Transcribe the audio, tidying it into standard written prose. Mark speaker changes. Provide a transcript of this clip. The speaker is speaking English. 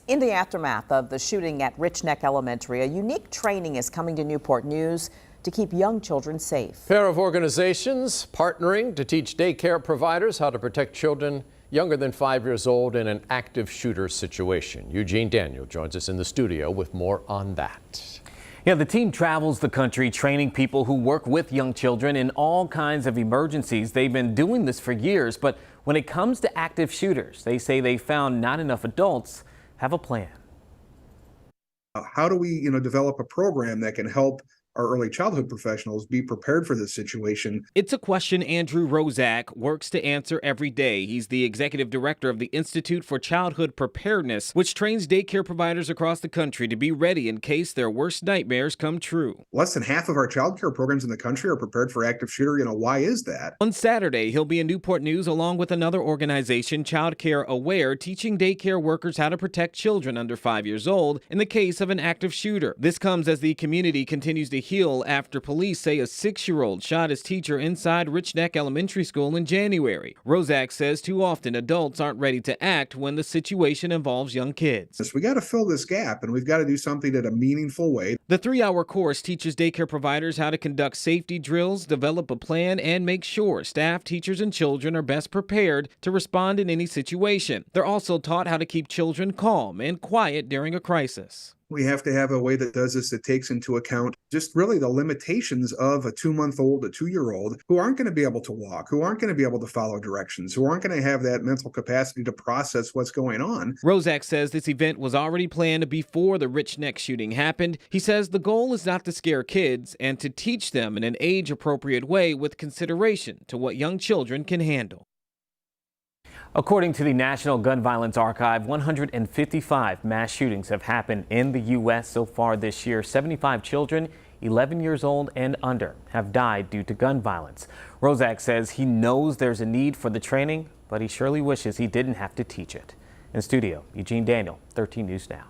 Speaker 1: In the aftermath of the shooting at Richneck Elementary, a unique training is coming to Newport News to keep young children safe.
Speaker 2: A pair of organizations partnering to teach daycare providers how to protect children younger than 5 years old in an active shooter situation. Eugene Daniel joins us in the studio with more on that.
Speaker 3: Yeah, the team travels the country training people who work with young children in all kinds of emergencies. They've been doing this for years, but when it comes to active shooters, they say they found not enough adults have a plan.
Speaker 4: How do we, develop a program that can help our early childhood professionals be prepared for this situation?
Speaker 3: It's a question Andrew Rozak works to answer every day. He's the executive director of the Institute for Childhood Preparedness, which trains daycare providers across the country to be ready in case their worst nightmares come true.
Speaker 4: Less than half of our childcare programs in the country are prepared for active shooter. Why is that?
Speaker 3: On Saturday, he'll be in Newport News along with another organization, Child Care Aware, teaching daycare workers how to protect children under 5 years old in the case of an active shooter. This comes as the community continues to heal after police say a 6-year-old shot his teacher inside Richneck Elementary School in January. Rozak says too often adults aren't ready to act when the situation involves young kids.
Speaker 4: So we got to fill this gap, and we've got to do something in a meaningful way.
Speaker 3: The 3-hour course teaches daycare providers how to conduct safety drills, develop a plan, and make sure staff, teachers, and children are best prepared to respond in any situation. They're also taught how to keep children calm and quiet during a crisis.
Speaker 4: We have to have a way that does this, that takes into account just really the limitations of a 2-month-old, a 2-year-old who aren't going to be able to walk, who aren't going to be able to follow directions, who aren't going to have that mental capacity to process what's going on.
Speaker 3: Rozak says this event was already planned before the Richneck shooting happened. He says the goal is not to scare kids and to teach them in an age-appropriate way with consideration to what young children can handle. According to the National Gun Violence Archive, 155 mass shootings have happened in the U.S. so far this year. 75 children, 11 years old and under, have died due to gun violence. Rozak says he knows there's a need for the training, but he surely wishes he didn't have to teach it. In studio, Eugene Daniel, 13 News Now.